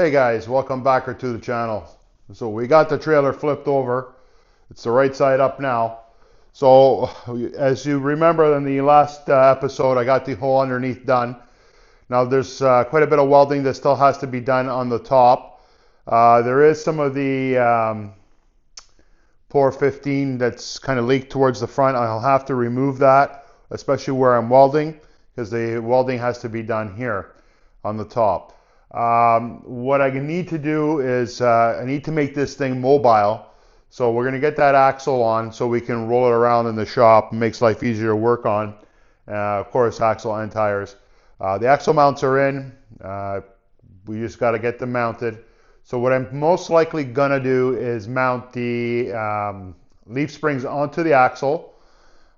Hey guys, welcome back to the channel. So we got the trailer flipped over. It's the right side up now. So as you remember in the last episode, I got the hole underneath done. Now there's quite a bit of welding that still has to be done on the top. There is some of the pour 15 that's kind of leaked towards the front. I'll have to remove that, especially where I'm welding, because the welding has to be done here on the top. What I need to do is I need to make this thing mobile. So we're going to get that axle on so we can roll it around in the shop. It makes life easier to work on. Of course, axle and tires. The axle mounts are in. We just got to get them mounted. So what I'm most likely going to do is mount the leaf springs onto the axle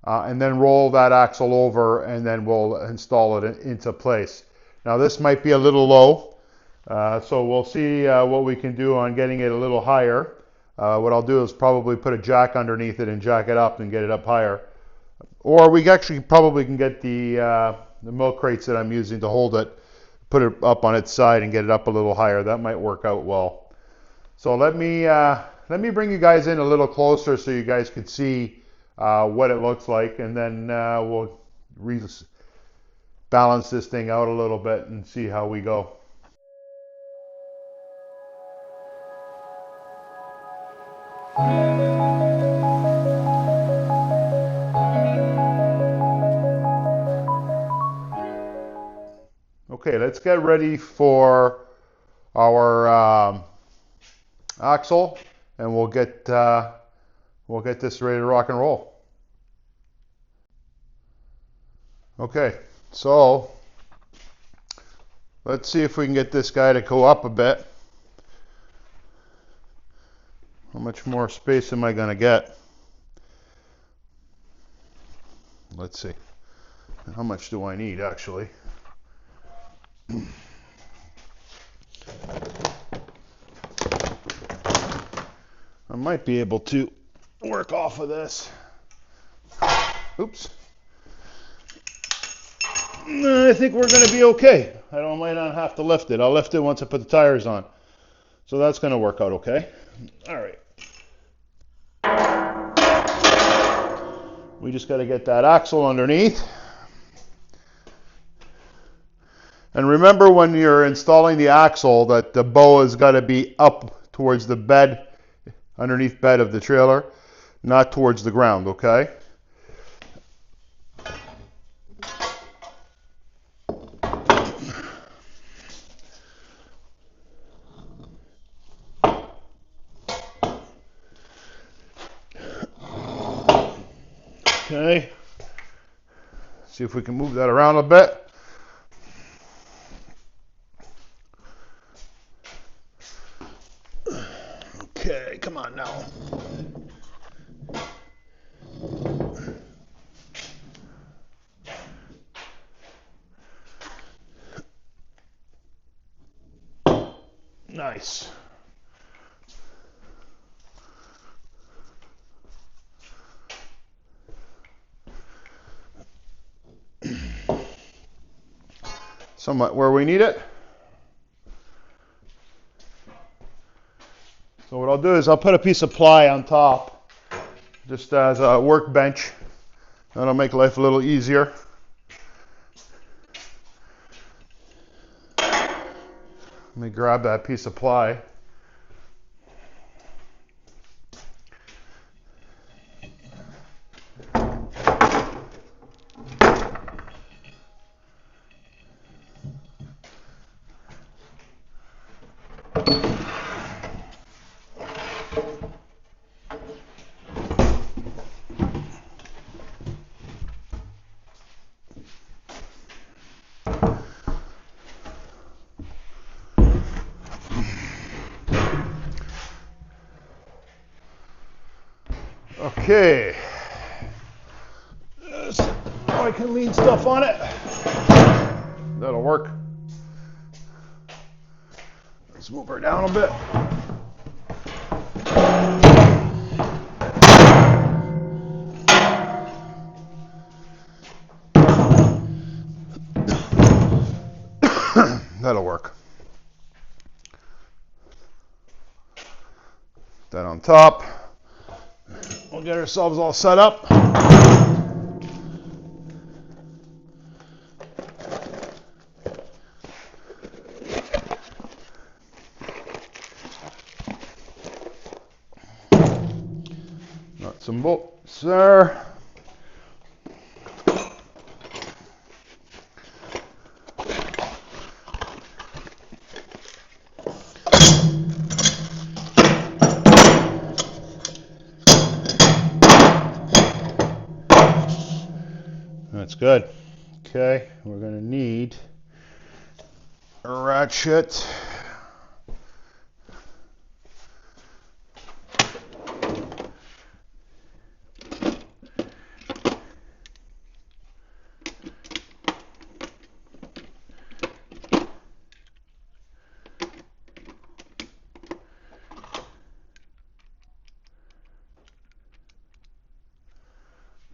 and then roll that axle over, and then we'll install it into place. Now this might be a little low. So we'll see what we can do on getting it a little higher. What I'll do is probably put a jack underneath it and jack it up and get it up higher. Or we actually probably can get the milk crates that I'm using to hold it, put it up on its side and get it up a little higher. That might work out well. So let me bring you guys in a little closer so you guys can see what it looks like, and then we'll balance this thing out a little bit and see how we go. Okay, let's get ready for our axle, and we'll get this ready to rock and roll. Okay, so let's see if we can get this guy to go up a bit. How much more space am I going to get? Let's see. How much do I need actually? I might be able to work off of this. Oops. I think we're going to be okay. I might not have to lift it. I'll lift it once I put the tires on. So that's going to work out okay. All right. We just got to get that axle underneath. And remember, when you're installing the axle, that the bow has got to be up towards the bed, underneath bed of the trailer, not towards the ground, okay? Okay. See if we can move that around a bit. Okay, come on now. Nice. Somewhat where we need it. So what I'll do is I'll put a piece of ply on top, just as a workbench. That'll make life a little easier. Let me grab that piece of ply. Okay, now I can lean stuff on it. That'll work. Let's move her down a bit. That'll work. that on top. We'll get ourselves all set up. Got some bolts there. That's good. Okay, we're going to need a ratchet.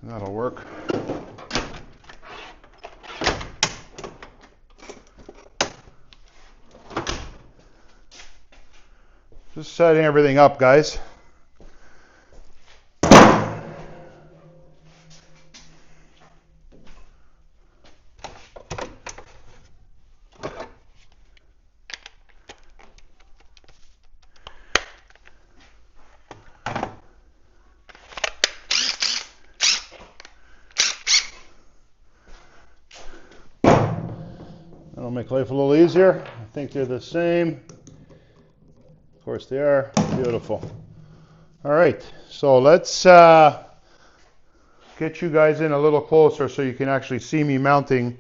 That'll work. Just setting everything up, guys. That'll make life a little easier. I think they're the same. Of course they are. Beautiful. All right, so let's get you guys in a little closer so you can actually see me mounting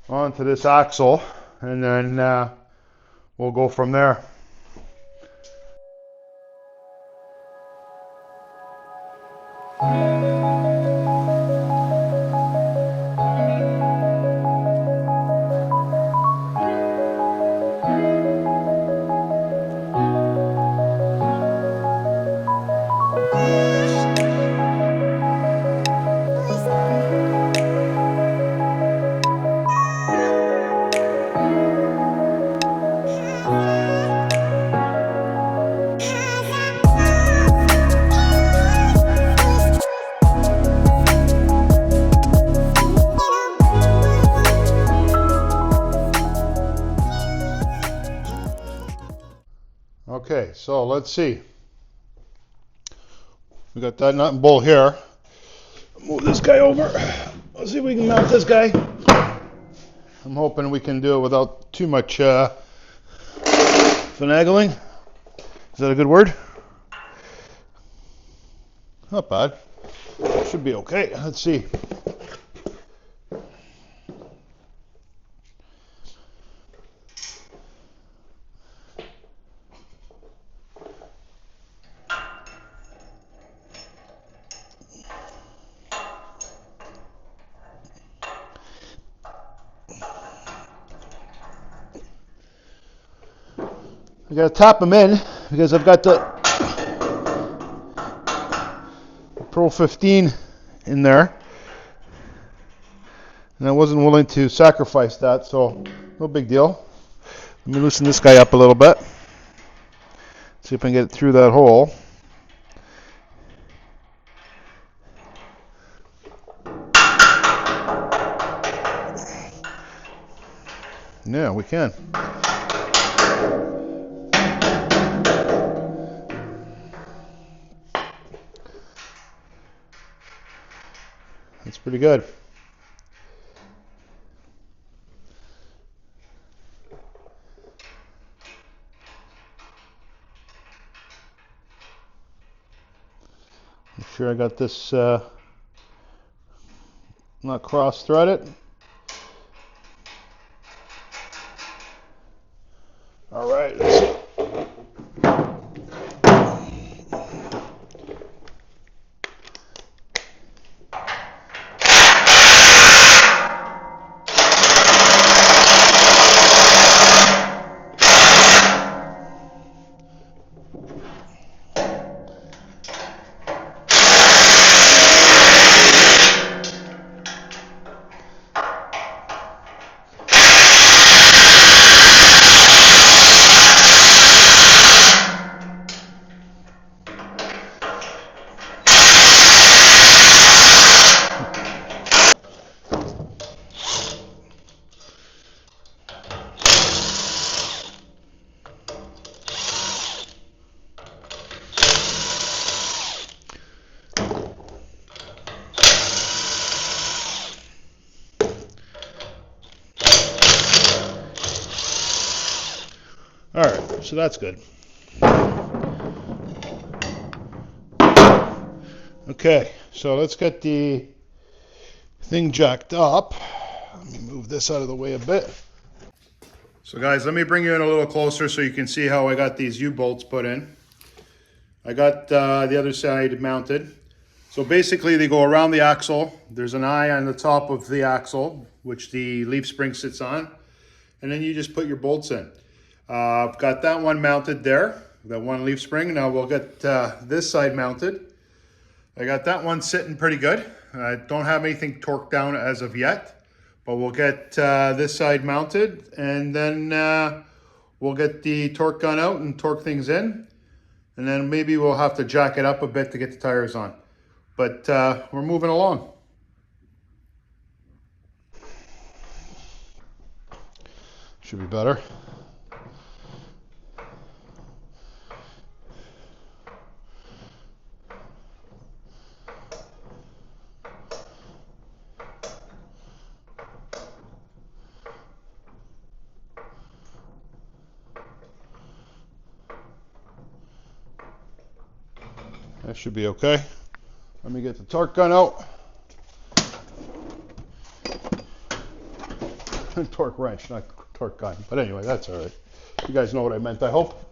onto this axle, and then we'll go from there. Okay, so let's see. We got that nut and bolt here. Move this guy over. Let's see if we can mount this guy. I'm hoping we can do it without too much finagling. Is that a good word? Not bad. Should be okay. Let's see. I gotta tap them in because I've got the Pro 15 in there, and I wasn't willing to sacrifice that, so no big deal. Let me loosen this guy up a little bit. See if I can get it through that hole. Yeah, we can. That's pretty good. Make sure I got this not cross-threaded. All right, let's see. All right, so that's good. Okay, so let's get the thing jacked up. Let me move this out of the way a bit. So guys, let me bring you in a little closer so you can see how I got these U-bolts put in. I got the other side mounted. So basically they go around the axle. There's an eye on the top of the axle, which the leaf spring sits on. And then you just put your bolts in. I've got that one mounted there, that one leaf spring. Now we'll get this side mounted. I got that one sitting pretty good. I don't have anything torqued down as of yet, but we'll get this side mounted, and then we'll get the torque gun out and torque things in. And then maybe we'll have to jack it up a bit to get the tires on. But we're moving along. Should be better. That should be okay. Let me get the torque gun out. Torque wrench, not torque gun. But anyway, that's all right. You guys know what I meant, I hope.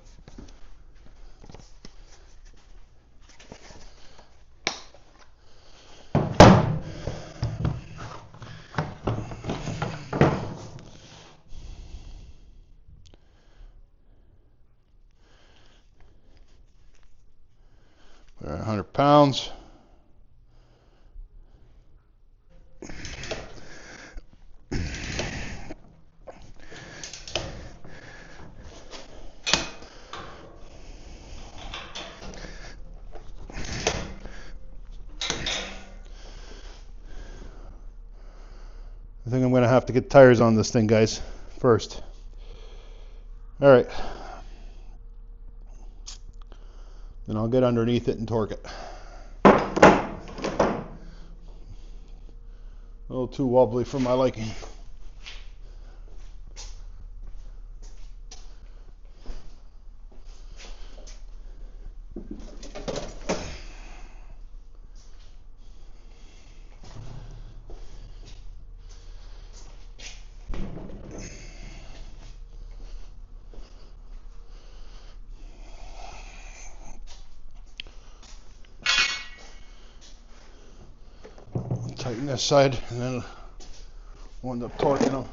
They're 100 pounds. I think I'm going to have to get tires on this thing, guys, first. All right. Then I'll get underneath it and torque it. A little too wobbly for my liking. Tighten this side, and then we'll end up torquing them.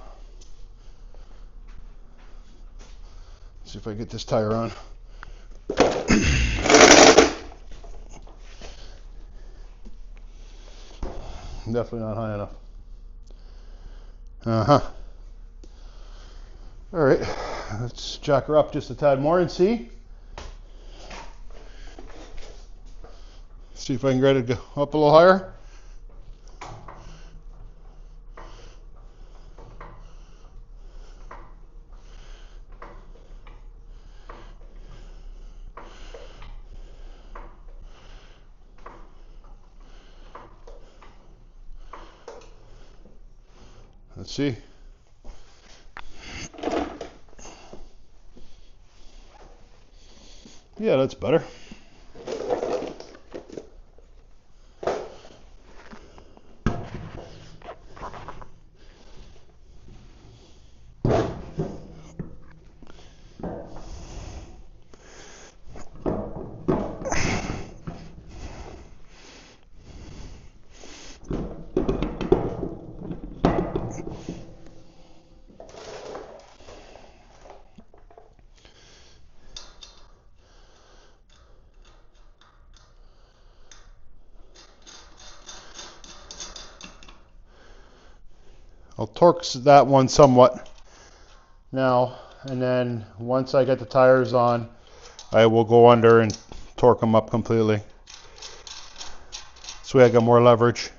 See if I get this tire on. Definitely not high enough. All right, let's jack her up just a tad more and see. See if I can get it to go up a little higher. Let's see. Yeah, that's better. I'll torque that one somewhat now, and then once I get the tires on, I will go under and torque them up completely. This way I got more leverage.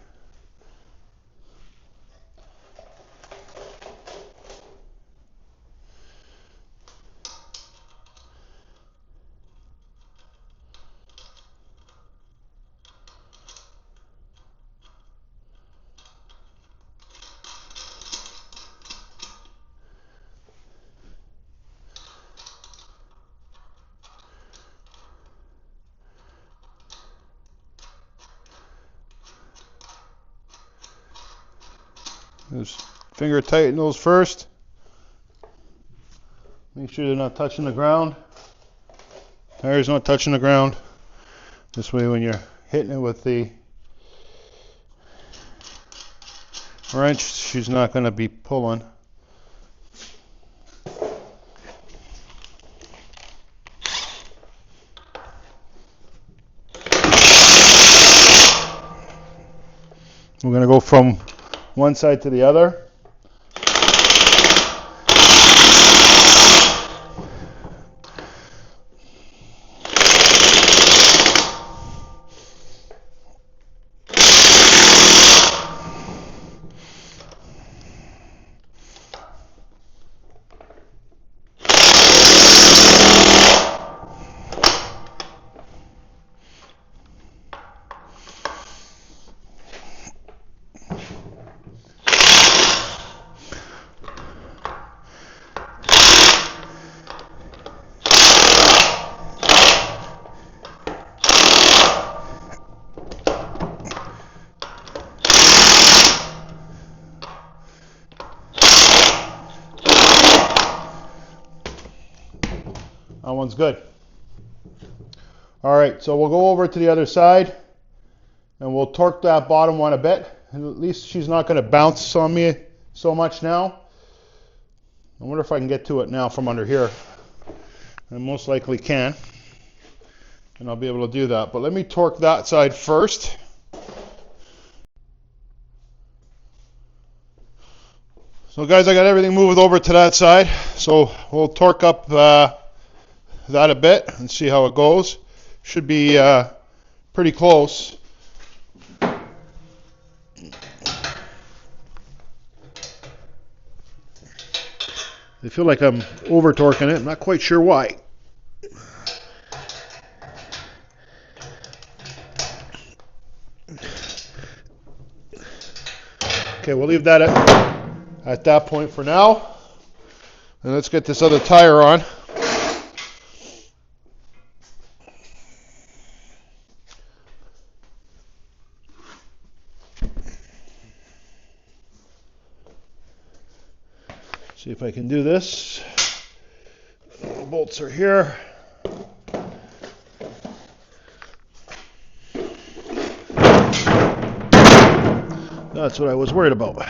Just finger tighten those first. Make sure they're not touching the ground. Tires not touching the ground. This way when you're hitting it with the wrench, she's not going to be pulling. We're going to go from one side to the other. That one's good. All right, so we'll go over to the other side and we'll torque that bottom one a bit. At least she's not going to bounce on me so much now. I wonder if I can get to it now from under here. I most likely can. And I'll be able to do that. But let me torque that side first. So guys, I got everything moved over to that side. So we'll torque up that a bit and see how it goes. Should be pretty close. I feel like I'm over torquing it. I'm not quite sure why. Okay, we'll leave that at that point for now. And let's get this other tire on. See if I can do this. The bolts are here. That's what I was worried about.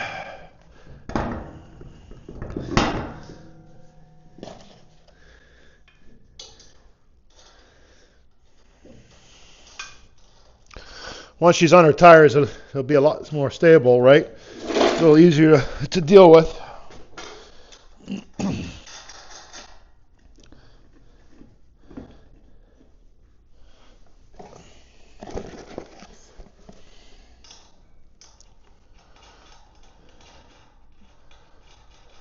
Once she's on her tires, it'll be a lot more stable, right? A little easier to deal with.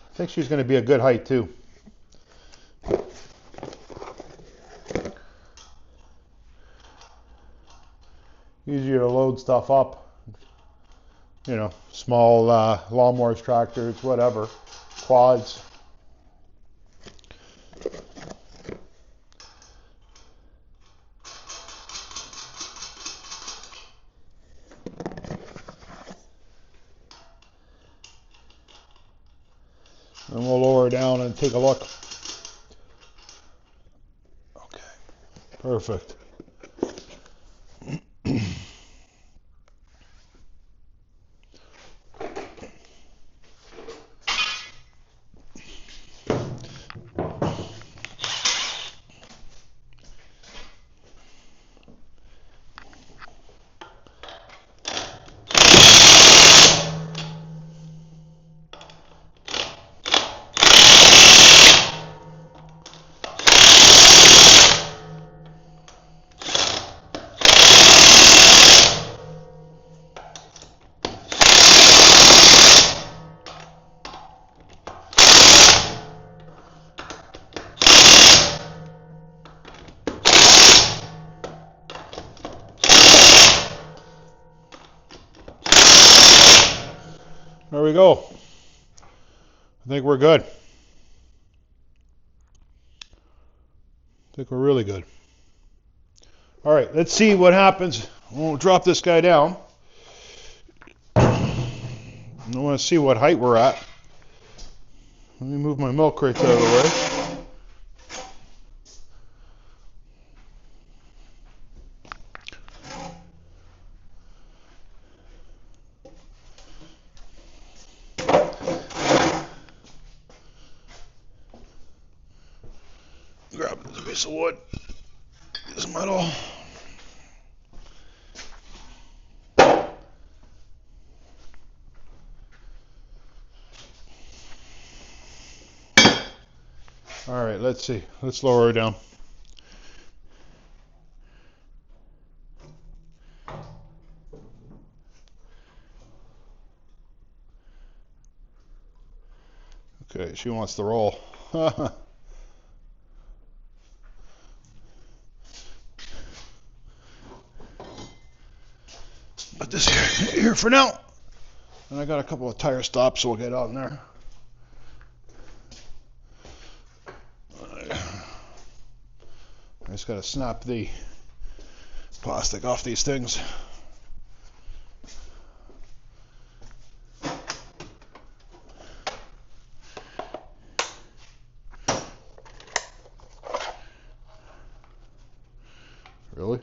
I think she's going to be a good height too. Easier to load stuff up. You know, small lawnmowers, tractors, whatever, quads. And we'll lower down and take a look. Okay, perfect. There we go. I think we're good. I think we're really good. All right, let's see what happens. We'll drop this guy down. I want to see what height we're at. Let me move my milk crates out of the way. Grab this piece of wood, this metal. All right, let's see. Let's lower her down. Okay, she wants to roll. Put this here for now. And I got a couple of tire stops, so we'll get on there. I just got to snap the plastic off these things. Really?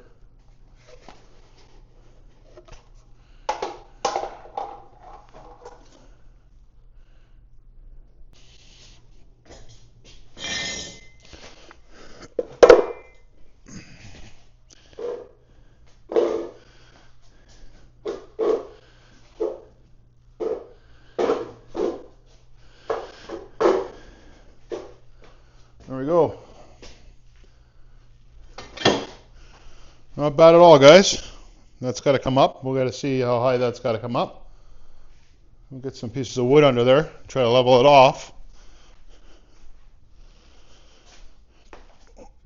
There we go. Not bad at all, guys. That's got to come up. We've got to see how high that's got to come up. We'll get some pieces of wood under there, try to level it off.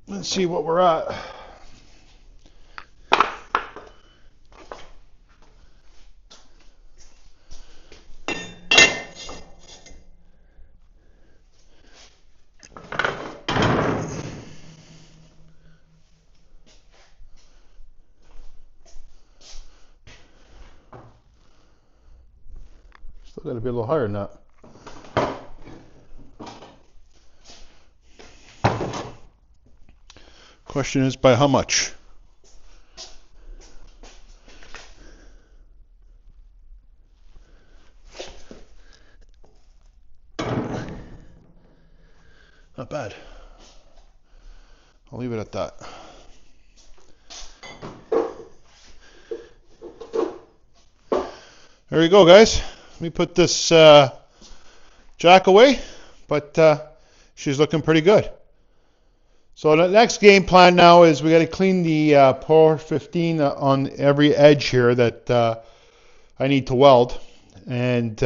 Let's see what we're at. Still got to be a little higher than that. Question is, by how much? Not bad. I'll leave it at that. There you go, guys. Let me put this jack away, but she's looking pretty good. So the next game plan now is we got to clean the pour 15 on every edge here that I need to weld, and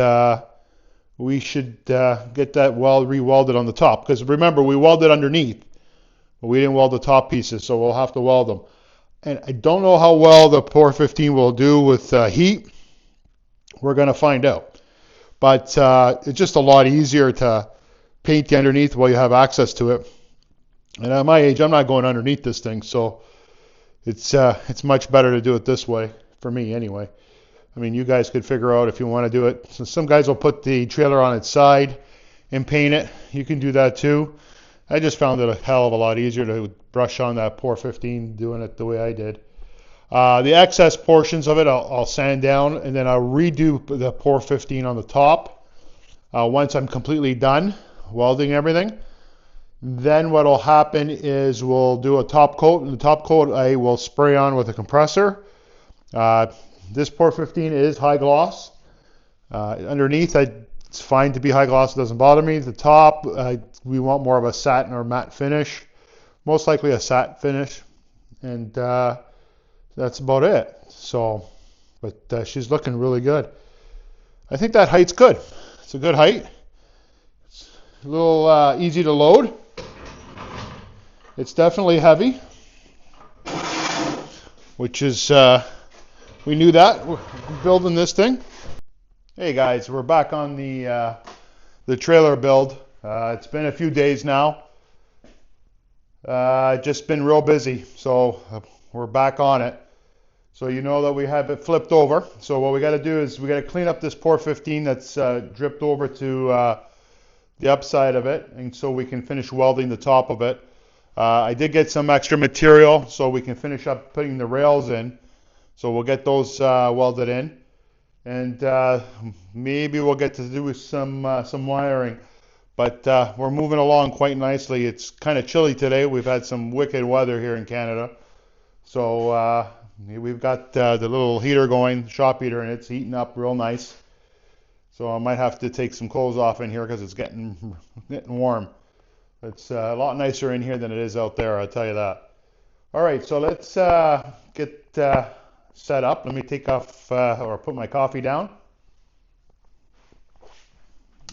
we should get that re-welded on the top, because remember, we welded underneath, but we didn't weld the top pieces, so we'll have to weld them. And I don't know how well the pour 15 will do with heat. We're going to find out. But it's just a lot easier to paint the underneath while you have access to it. And at my age, I'm not going underneath this thing, so it's much better to do it this way, for me anyway. I mean, you guys could figure out if you want to do it. So some guys will put the trailer on its side and paint it. You can do that too. I just found it a hell of a lot easier to brush on that pour 15 doing it the way I did. The excess portions of it I'll sand down, and then I'll redo the pour 15 on the top once I'm completely done welding everything. Then what will happen is we'll do a top coat, and the top coat I will spray on with a compressor. This pour 15 is high gloss. Underneath, it's fine to be high gloss, it doesn't bother me. The top, we want more of a satin or matte finish, most likely a satin finish, and that's about it. So, but she's looking really good. I think that height's good. It's a good height. It's a little easy to load. It's definitely heavy, which is, we knew that. We're building this thing. Hey guys, we're back on the trailer build. It's been a few days now. Just been real busy, so we're back on it. So you know that we have it flipped over. So what we got to do is we got to clean up this pour 15 that's dripped over to the upside of it, and so we can finish welding the top of it. I did get some extra material so we can finish up putting the rails in. So we'll get those welded in, and maybe we'll get to do some wiring. But we're moving along quite nicely. It's kind of chilly today. We've had some wicked weather here in Canada. So we've got the little heater going, shop heater, and it's heating up real nice. So I might have to take some clothes off in here because it's getting warm. It's a lot nicer in here than it is out there, I'll tell you that. All right, so let's get set up. Let me take off or put my coffee down,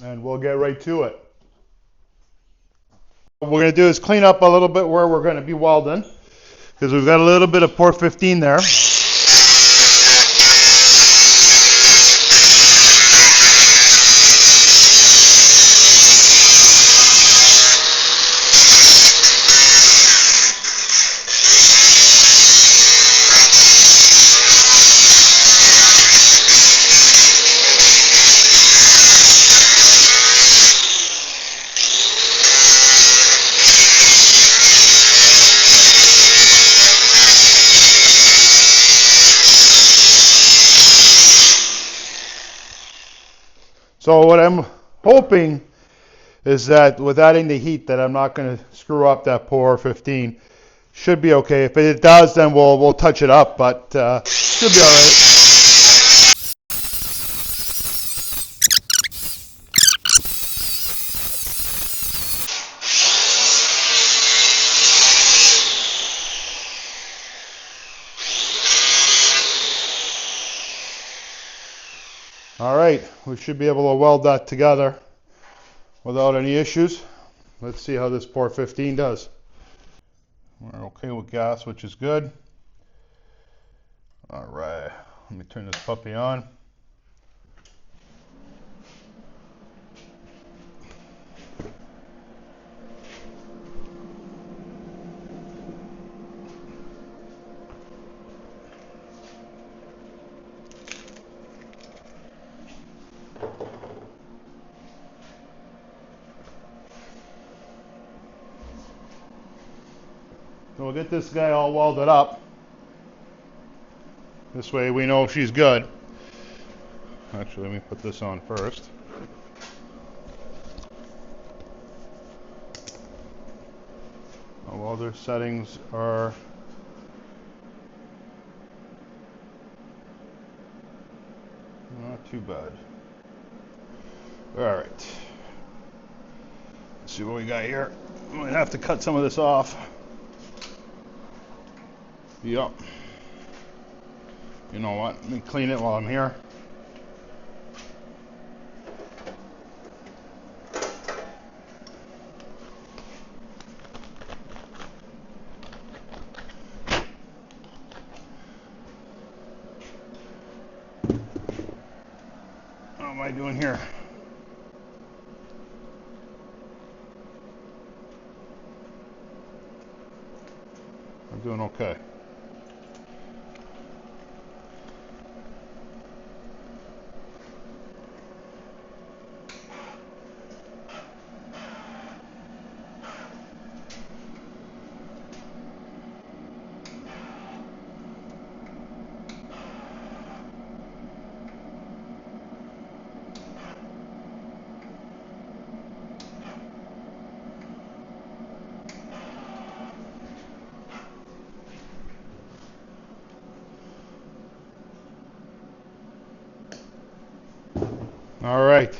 and we'll get right to it. What we're going to do is clean up a little bit where we're going to be welding, because we've got a little bit of pour 15 there. So what I'm hoping is that with adding the heat that I'm not going to screw up that pour 15. Should be okay. If it does, then we'll touch it up, but should be all right. All right, we should be able to weld that together without any issues. Let's see how this pour 15 does. We're okay with gas, which is good. All right, let me turn this puppy on. So we'll get this guy all welded up. This way we know she's good. Actually, let me put this on first. Our welder settings are not too bad. All right. Let's see what we got here. We might have to cut some of this off. Yep. You know what? Let me clean it while I'm here. How am I doing here? I'm doing okay. All right,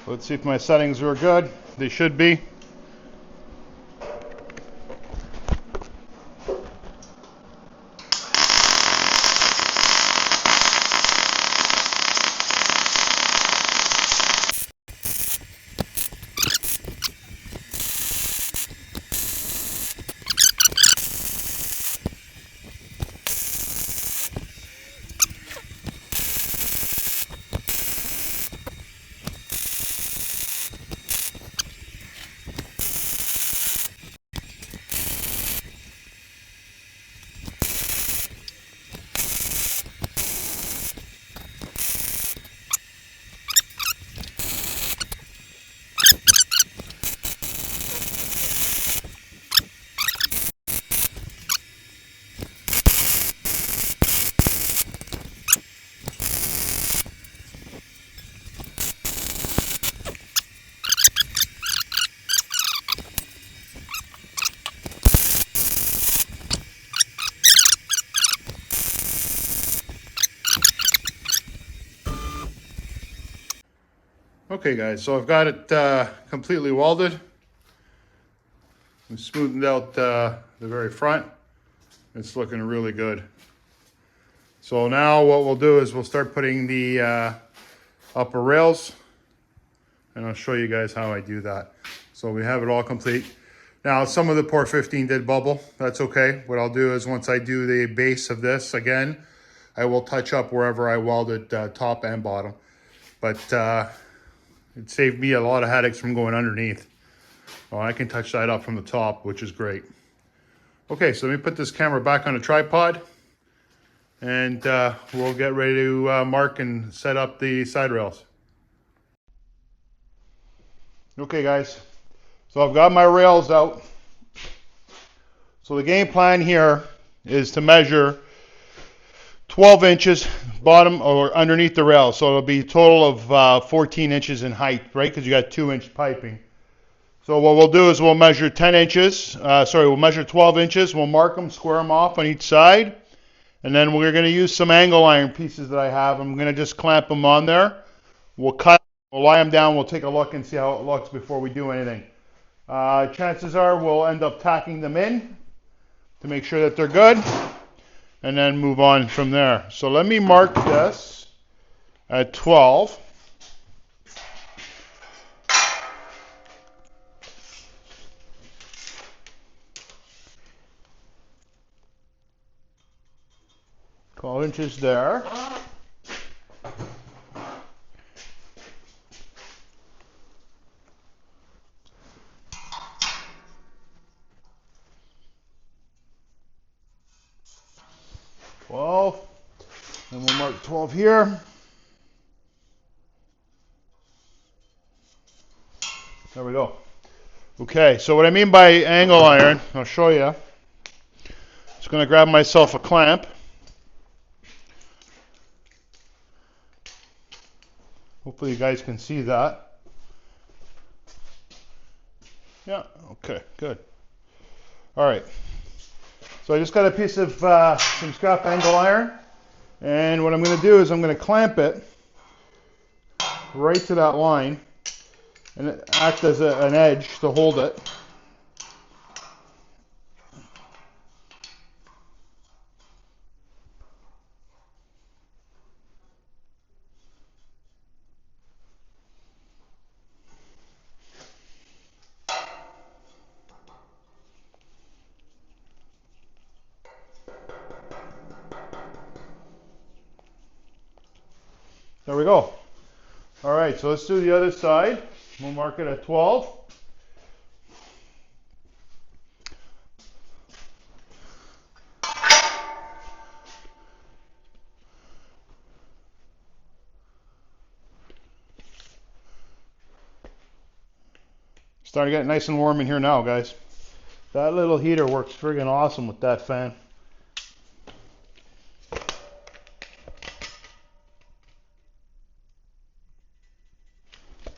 let's see if my settings are good. They should be. Okay guys, so I've got it completely welded. We smoothed out the very front. It's looking really good. So now what we'll do is we'll start putting the upper rails, and I'll show you guys how I do that. So we have it all complete. Now some of the Port 15 did bubble, that's okay. What I'll do is once I do the base of this again, I will touch up wherever I welded top and bottom. But it saved me a lot of headaches from going underneath. Well, I can touch that up from the top, which is great. Okay, so let me put this camera back on a tripod, and we'll get ready to mark and set up the side rails. Okay guys, so I've got my rails out. So the game plan here is to measure 12 inches bottom or underneath the rail. So it'll be a total of 14 inches in height, right? Because you got 2-inch piping. So what we'll do is we'll measure 10 inches, we'll measure 12 inches. We'll mark them, square them off on each side. And then we're going to use some angle iron pieces that I have. I'm going to just clamp them on there. We'll cut, we'll lie them down, we'll take a look and see how it looks before we do anything. Chances are we'll end up tacking them in to make sure that they're good, and then move on from there. So let me mark this at 12. Inches there. And we'll mark 12 here. There we go. Okay, so what I mean by angle iron, I'll show you. Just going to grab myself a clamp. Hopefully you guys can see that. Yeah, okay, good. All right. So I just got a piece of some scrap angle iron. And what I'm going to do is I'm going to clamp it right to that line and act as an edge to hold it. There we go. All right, so let's do the other side. We'll mark it at 12. Starting to get nice and warm in here now, guys. That little heater works friggin' awesome with that fan.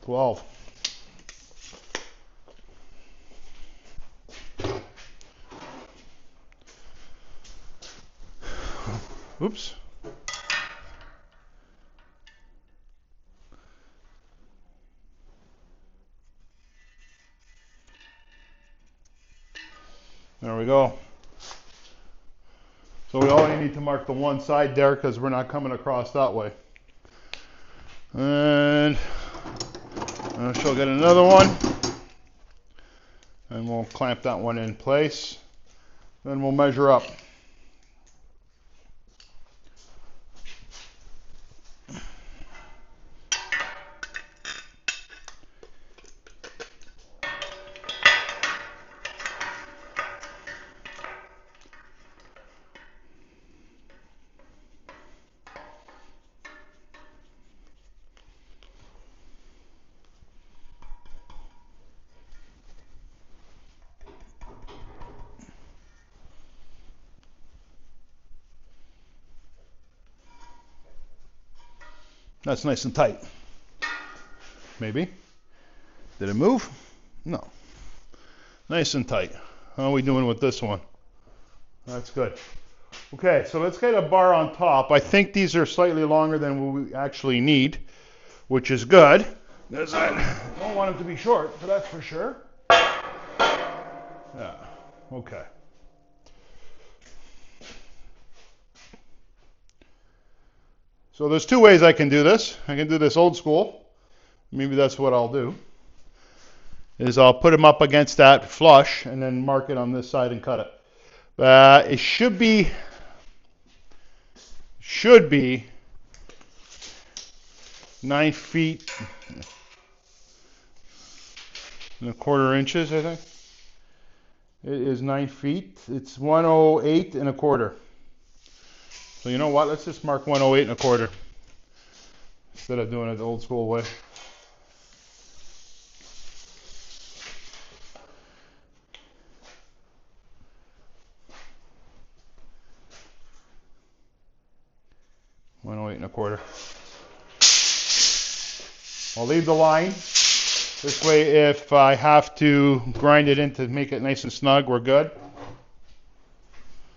12. Oops. There we go. So we only need to mark the one side there because we're not coming across that way. And I shall get another one. And we'll clamp that one in place. Then we'll measure up. That's nice and tight. Maybe. Did it move? No. Nice and tight. How are we doing with this one? That's good. Okay, so let's get a bar on top. I think these are slightly longer than what we actually need, which is good. Because I don't want him to be short, so that's for sure. Yeah, okay. So there's two ways I can do this. I can do this old school. Maybe that's what I'll do. Is I'll put them up against that flush and then mark it on this side and cut it. It should be 9 feet and a quarter inches, I think. It is 9 feet. It's 108 and a quarter. So you know what? Let's just mark 108 and a quarter instead of doing it the old school way. And a quarter. I'll leave the line. This way, if I have to grind it in to make it nice and snug, we're good.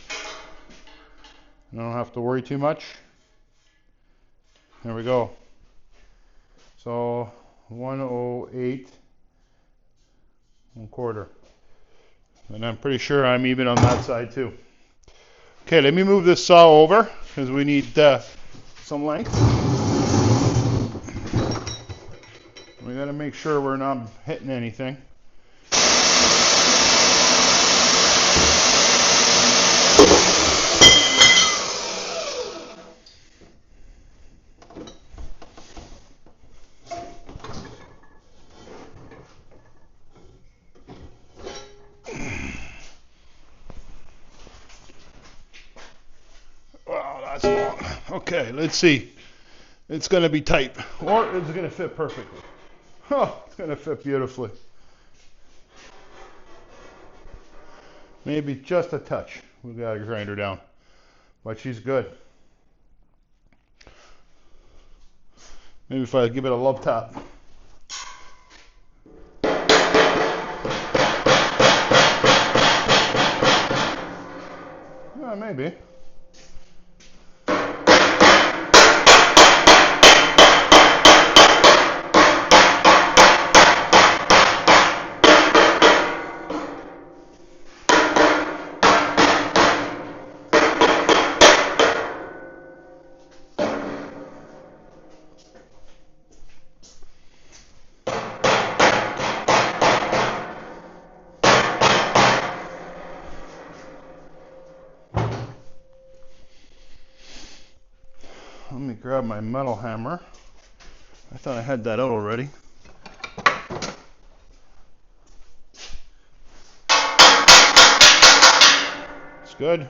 I don't have to worry too much. There we go. So 108 and a quarter. And I'm pretty sure I'm even on that side too. Okay, let me move this saw over because we need some length. We got to make sure we're not hitting anything. Wow, that's long. Okay, let's see. It's going to be tight, or it's going to fit perfectly. Oh, it's going to fit beautifully. Maybe just a touch. We got to grind her down, but she's good. Maybe if I give it a love tap. Yeah, maybe. Let me grab my metal hammer. I thought I had that out already. It's good.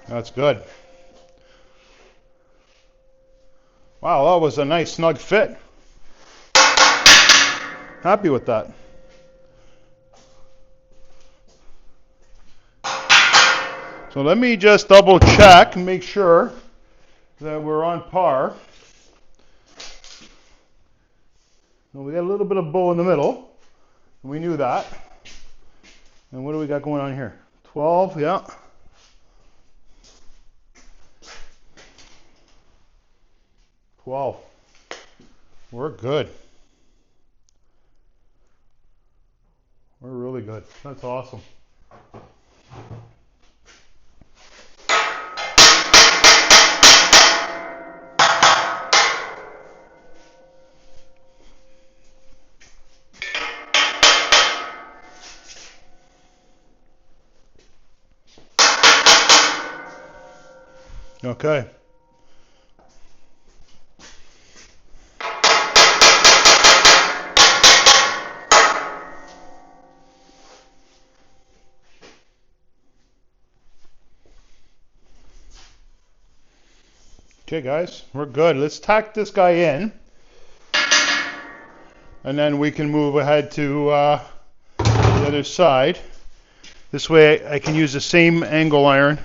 That's good. Wow, that was a nice snug fit. Happy with that. So let me just double check and make sure that we're on par. So we got a little bit of bow in the middle. We knew that. And what do we got going on here? 12, yeah. 12. We're good. We're really good. That's awesome. Okay. Okay, guys, we're good. Let's tack this guy in, and then we can move ahead to the other side. This way I can use the same angle iron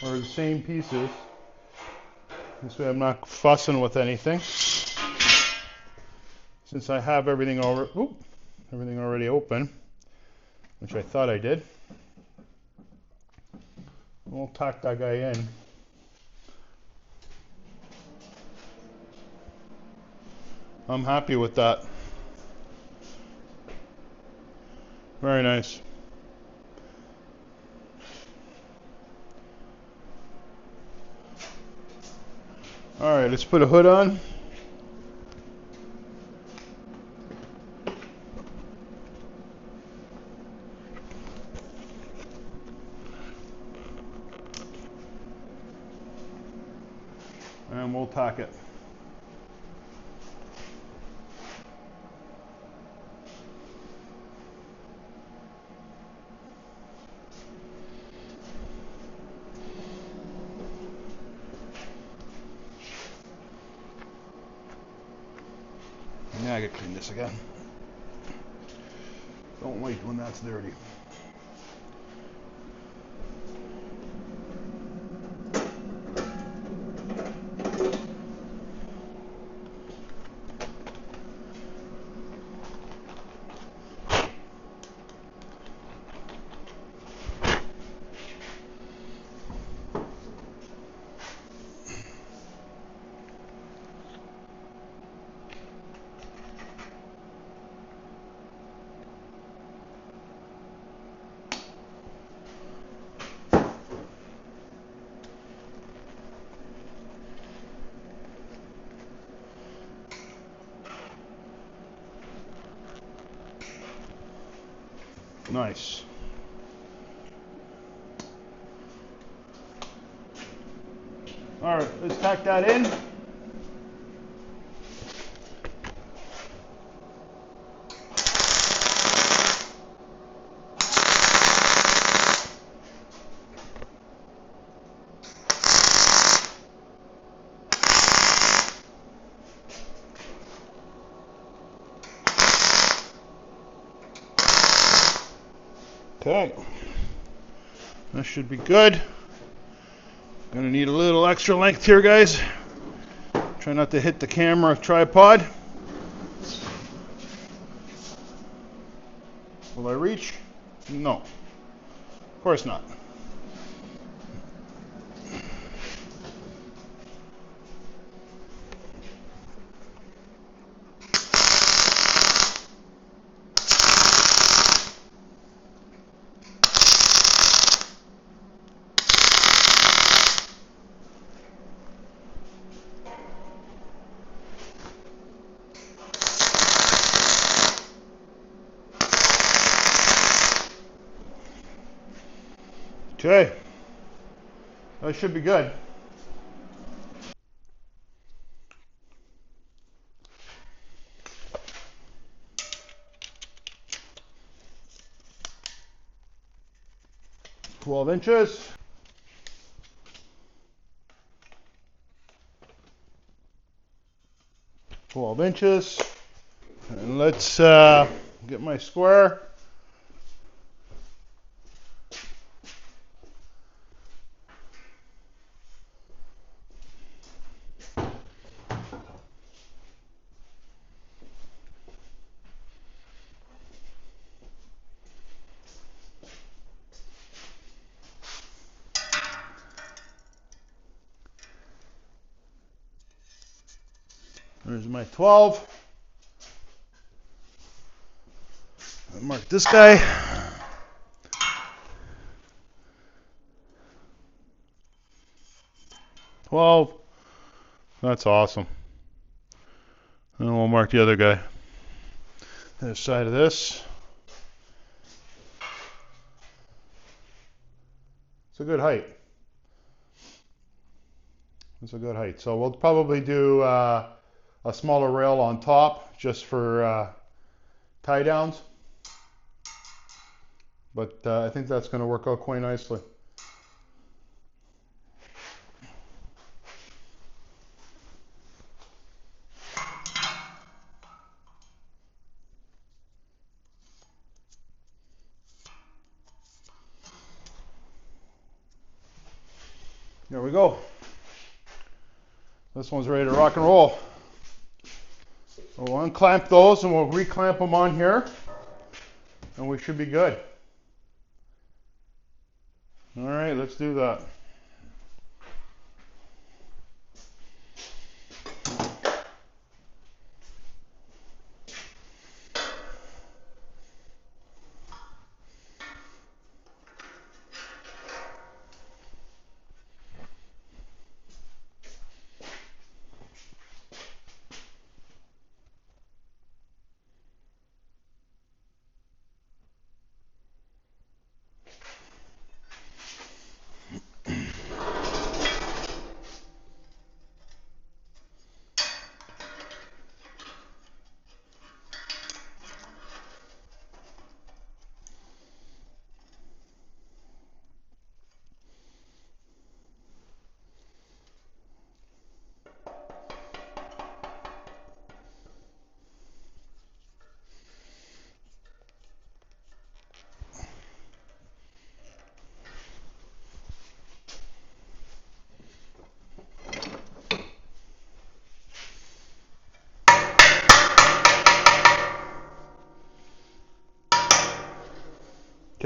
or the same pieces. This way I'm not fussing with anything. Since I have everything already open, which I thought I did, we'll tack that guy in. I'm happy with that. Very nice. All right, let's put a hood on. And we'll tack it. Now I gotta clean this again. Don't like when that's dirty. Nice. All right, let's tack that in. Okay, that should be good. Gonna need a little extra length here, guys. Try not to hit the camera tripod. Will I reach? No, of course not. Okay, that should be good. $12. 12 inches. And let's get my square. There's my 12. I'll mark this guy. $12. That's awesome. And we'll mark the other guy. The other side of this. It's a good height. It's a good height. So we'll probably do a smaller rail on top just for tie downs. But I think that's going to work out quite nicely. There we go. This one's ready to rock and roll. So we'll unclamp those and we'll reclamp them on here. And we should be good. All right, let's do that.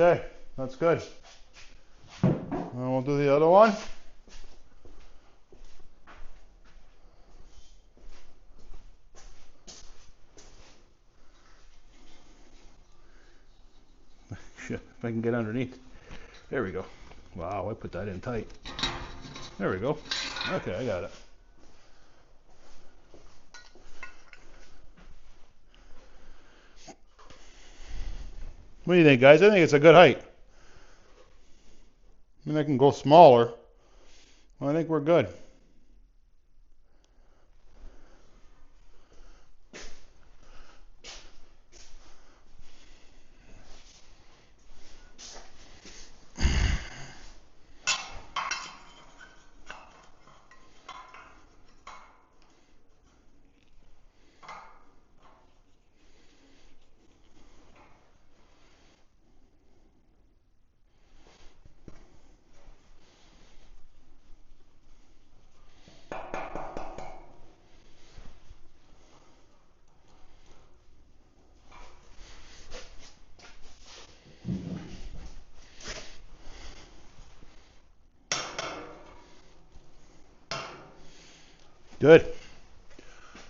Okay, that's good. And we'll do the other one. Shit, if I can get underneath. There we go. Wow, I put that in tight. There we go. Okay, I got it. What do you think, guys? I think it's a good height. I mean, I can go smaller. Well, I think we're good. Good.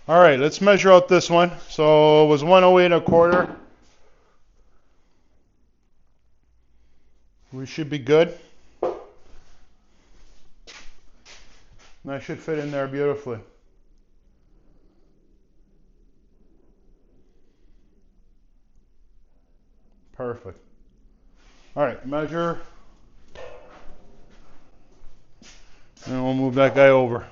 All right, let's measure out this one. So it was 108 1/4. We should be good. And that should fit in there beautifully. Perfect. All right, measure. And we'll move that guy over.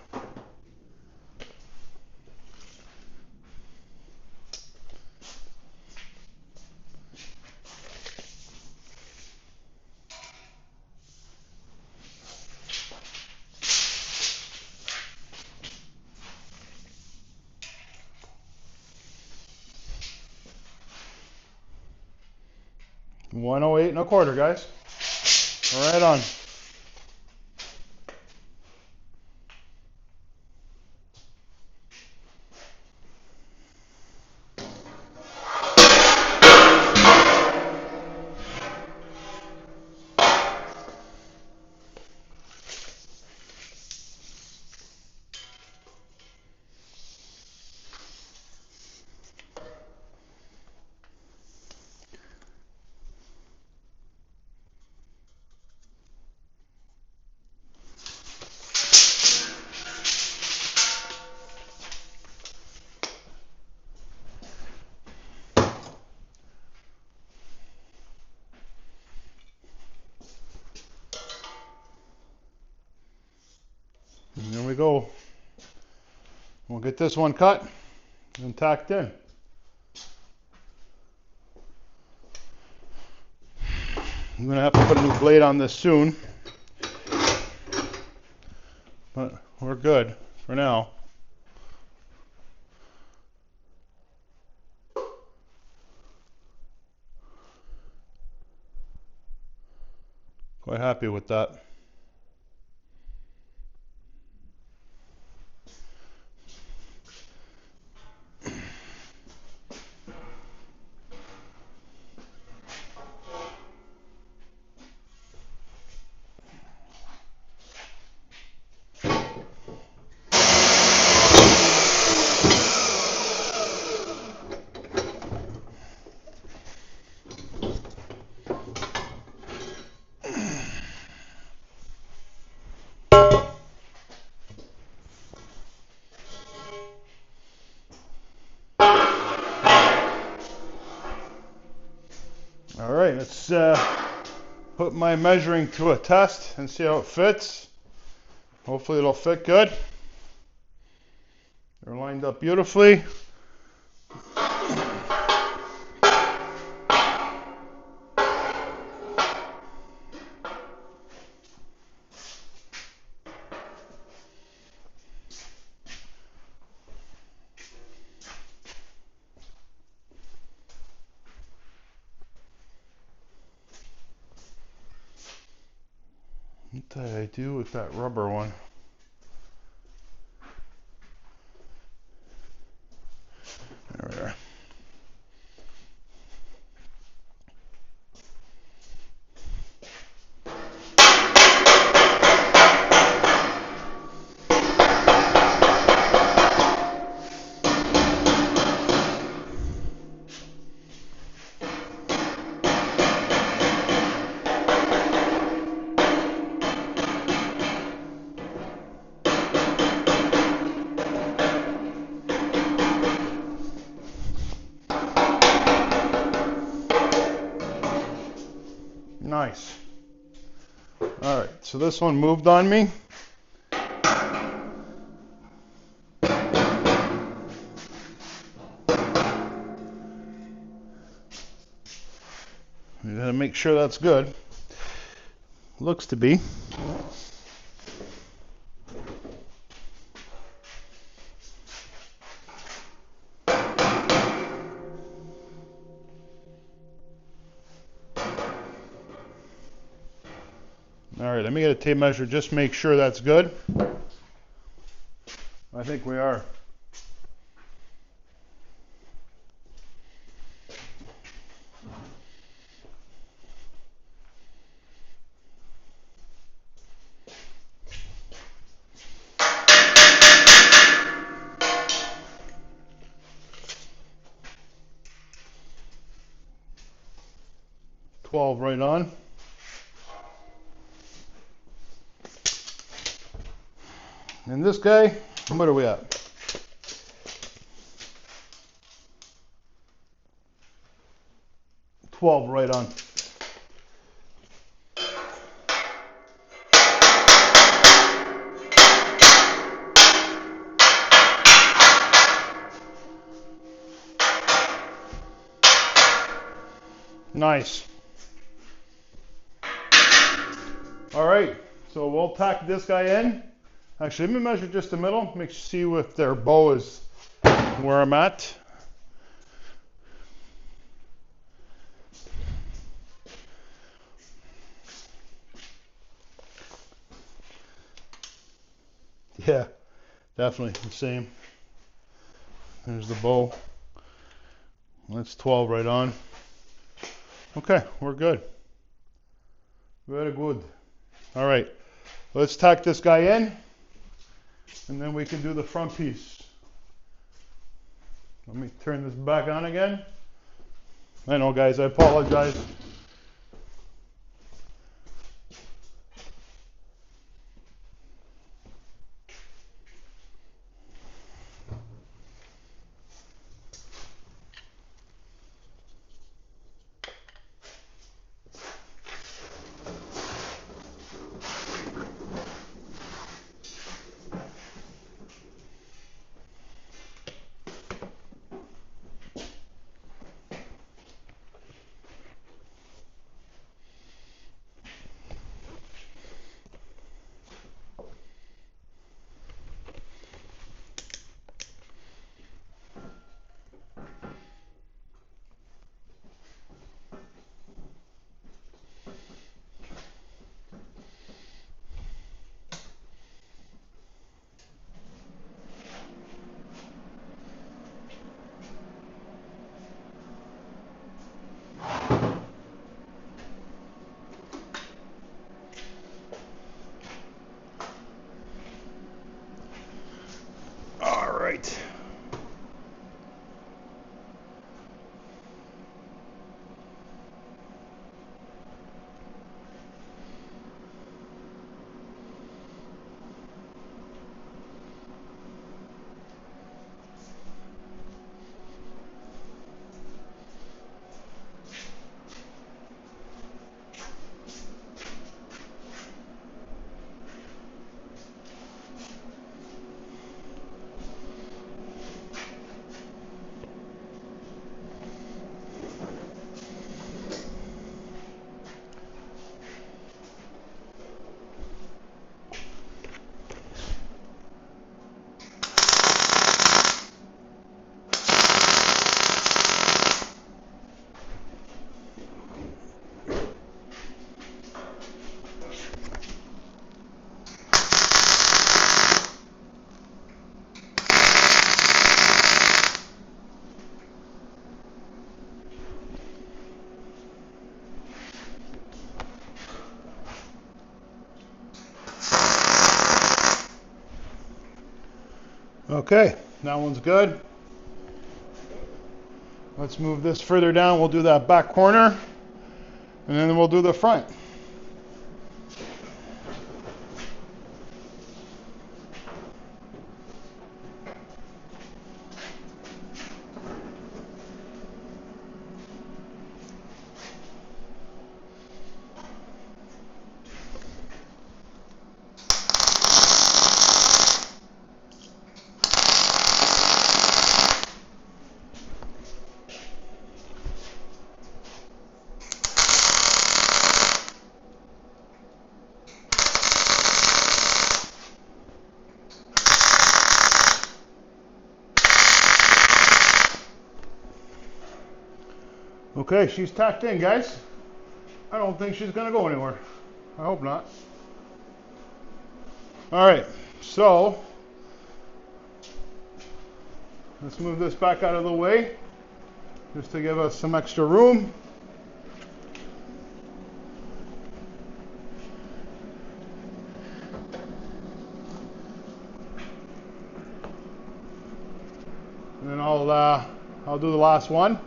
One 108 1/4, guys. Right on. And there we go. We'll get this one cut and tacked in. I'm going to have to put a new blade on this soon. But we're good for now. Quite happy with that. All right, let's put my measuring to a test and see how it fits. Hopefully it'll fit good. They're lined up beautifully. What did I do with that rubber one? There we are. Nice. All right, so this one moved on me. You gotta make sure that's good. Looks to be. All right, let me get a tape measure, just make sure that's good. I think we are. $12 right on. And this guy, what are we at? $12 right on. Nice. All right, so we'll tack this guy in. Actually, let me measure just the middle, make sure see if their bow is where I'm at. Yeah, definitely the same. There's the bow. That's 12 right on. Okay, we're good. Very good. All right, let's tack this guy in, and then we can do the front piece. Let me turn this back on again. I know, guys, I apologize. All right. Okay, that one's good. Let's move this further down. We'll do that back corner, and then we'll do the front. Okay, she's tacked in, guys. I don't think she's gonna go anywhere. I hope not. All right, so let's move this back out of the way just to give us some extra room. And then I'll do the last one.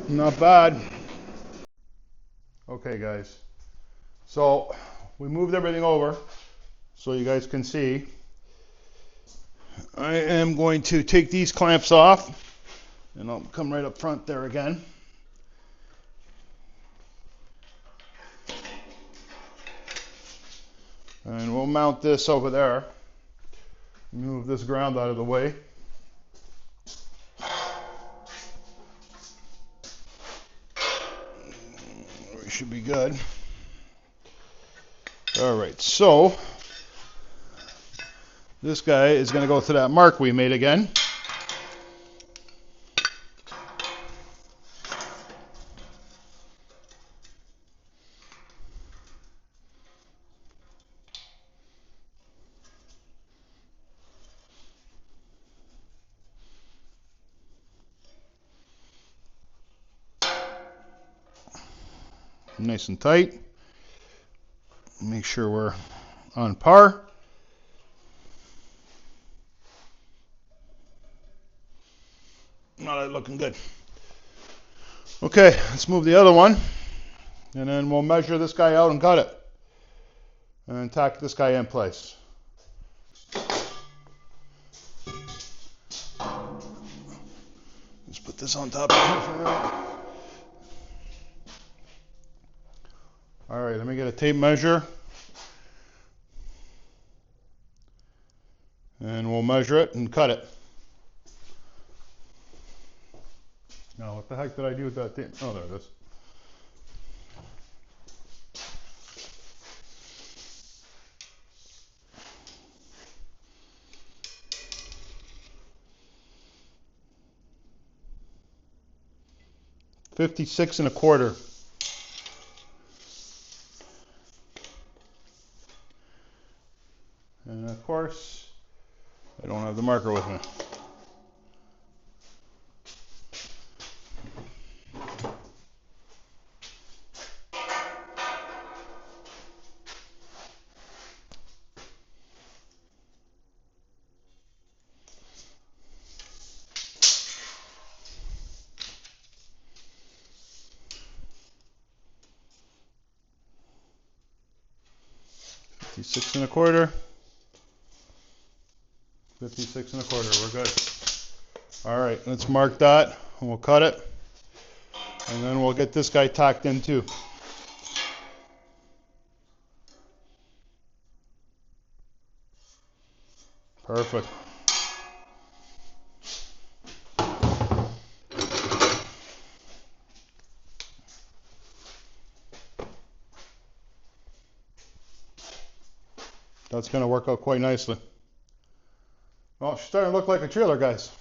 Not bad. Okay, guys. So we moved everything over so you guys can see. I am going to take these clamps off, and I'll come right up front there again. And we'll mount this over there. Move this ground out of the way. We should be good. All right, so this guy is going to go to that mark we made again. Nice and tight. Make sure we're on par. Not looking good. Okay, let's move the other one, and then we'll measure this guy out and cut it, and then tack this guy in place. Let's put this on top of here for now. All right, let me get a tape measure, and we'll measure it and cut it. Now, what the heck did I do with that tape? Oh, there it is. $56.25. And of course, I don't have the marker with me. $56.25. $56.25. We're good. All right, let's mark that, and we'll cut it, and then we'll get this guy tacked in too. Perfect. That's going to work out quite nicely. Well, she's starting to look like a trailer, guys.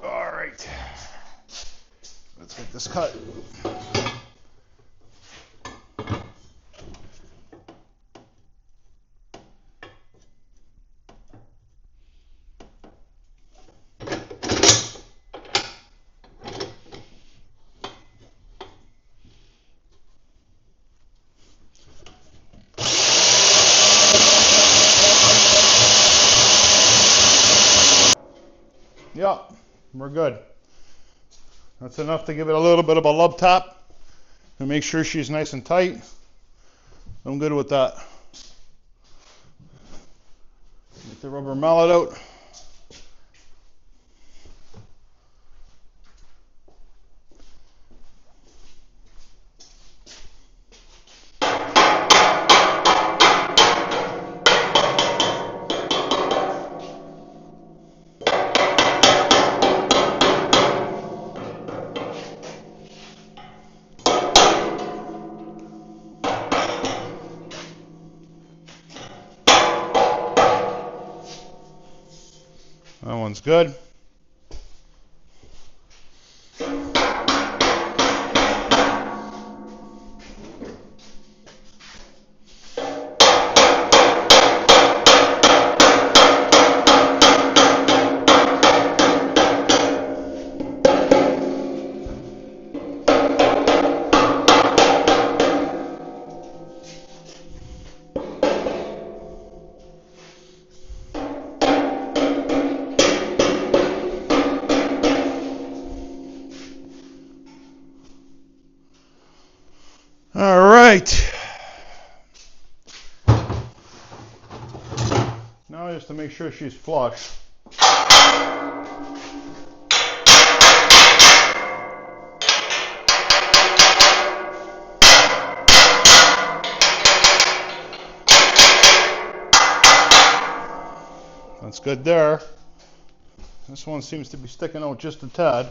All right. Let's get this cut. Yeah, we're good. That's enough to give it a little bit of a love tap and make sure she's nice and tight. I'm good with that. Get the rubber mallet out. good. All right. Now just to make sure she's flush. That's good there. This one seems to be sticking out just a tad.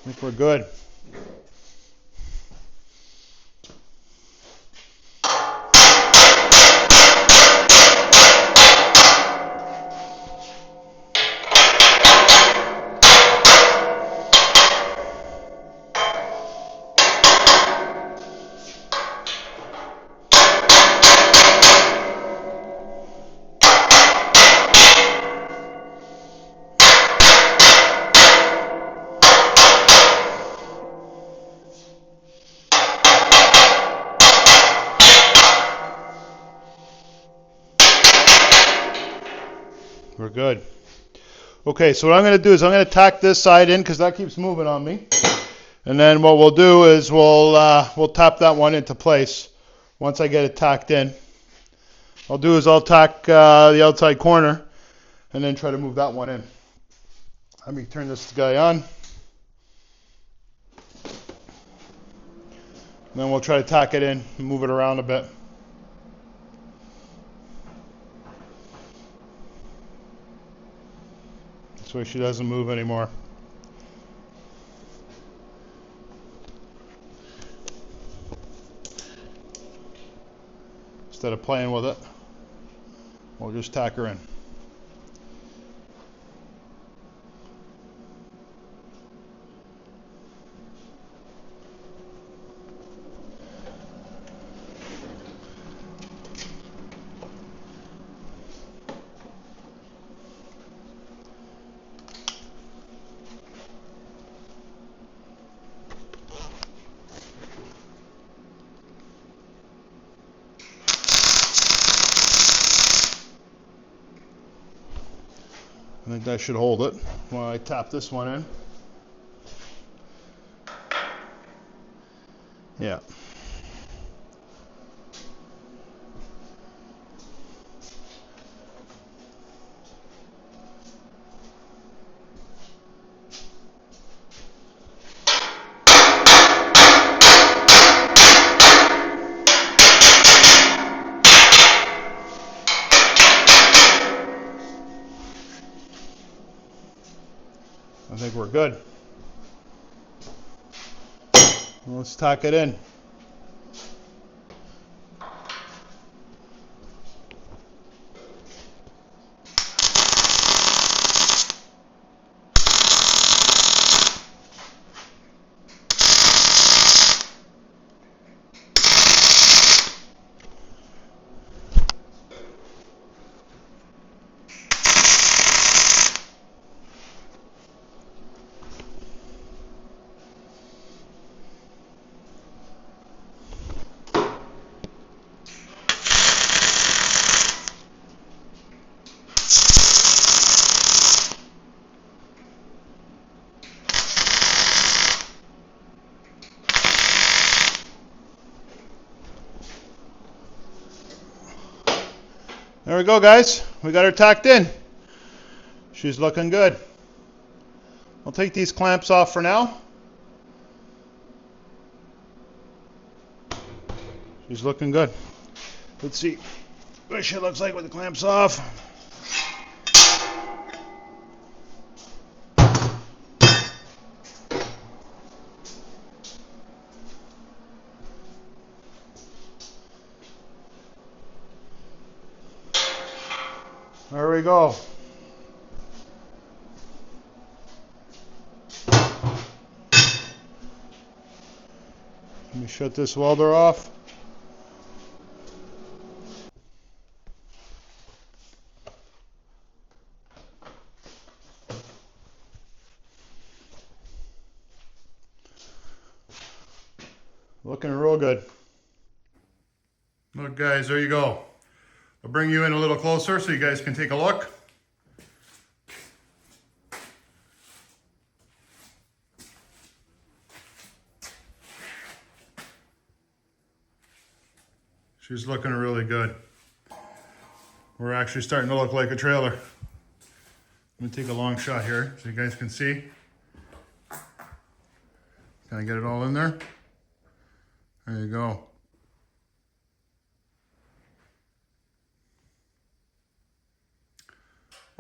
I think we're good. We're good. Okay, so what I'm going to do is I'm going to tack this side in because that keeps moving on me. And then what we'll do is we'll tap that one into place once I get it tacked in. I'll do is I'll tack the outside corner and then try to move that one in. Let me turn this guy on. And then we'll try to tack it in and move it around a bit. This way she doesn't move anymore. Instead of playing with it, we'll just tack her in. I think that should hold it while I tap this one in. Yeah. I think we're good. Let's tack it in. There we go, guys. We got her tacked in. She's looking good. I'll take these clamps off for now. She's looking good. Let's see what she looks like with the clamps off. we go. Let me shut this welder off. Looking real good. Look guys, there you go. I'll bring you in a little closer so you guys can take a look. She's looking really good. We're actually starting to look like a trailer. Let me take a long shot here so you guys can see. Can I get it all in there? There you go.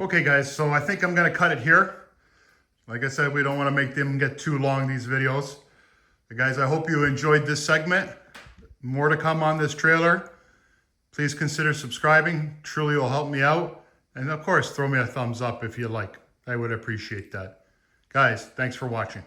Okay guys, so I think I'm gonna cut it here. Like I said, we don't wanna make them get too long, these videos. But guys, I hope you enjoyed this segment. More to come on this trailer. Please consider subscribing. Truly will help me out. And of course, throw me a thumbs up if you like. I would appreciate that. Guys, thanks for watching.